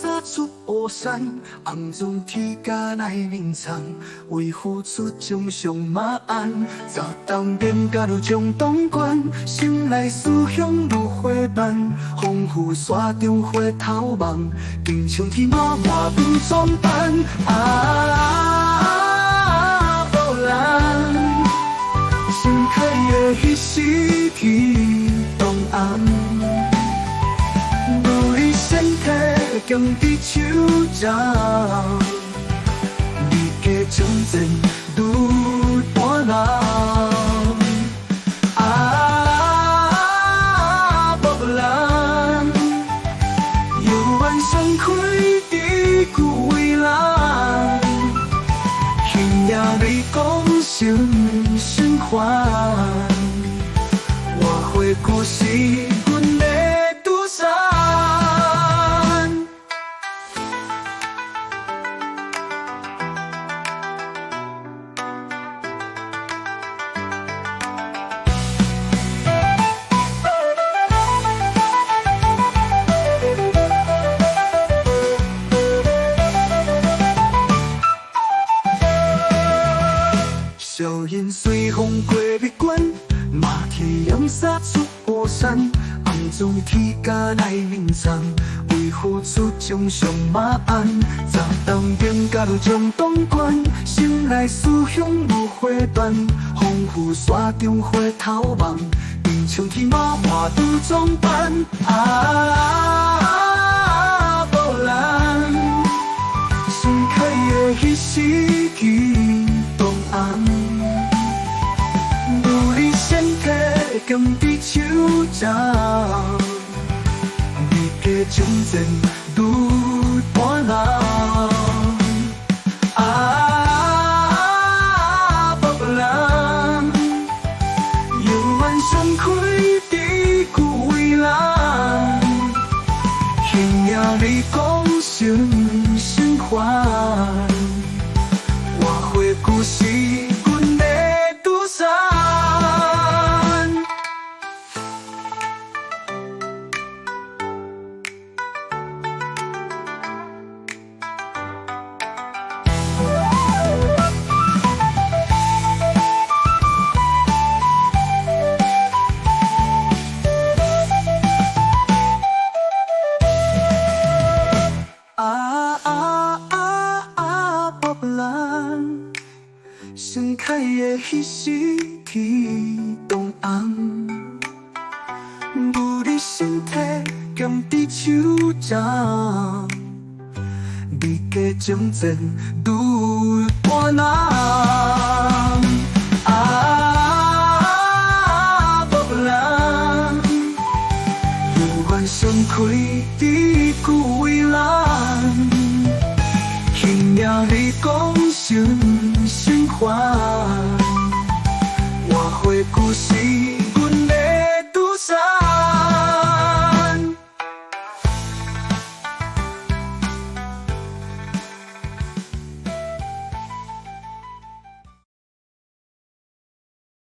洒出乌山，红中天甲来眠藏，为付出将上马鞍。早当边甲如将东关，心内思乡如花瓣，丰富山中花头望，近像天马换变装扮。无人，盛开的彼时天东红。身体强伫手掌，你加将前愈半人。无人，犹原盛开伫久违人，轻也你讲心循环，我回故事。硝烟随风过蜜关，马蹄扬洒出乌山，红中天甲来眠藏，为付出将上马鞍。早当边甲如将东关，心内思乡如花瓣，丰富山中花头望，近像天马换拄装扮。无人，盛开的彼时天东红。强伫手掌，你加将前愈半人。无人，犹原盛开伫久违人，轻也你讲心循环，换回故事。盛开的彼时天东红，有你身体强伫手掌，你加将前愈半人。无人，犹原盛开伫久违人，轻也你讲心。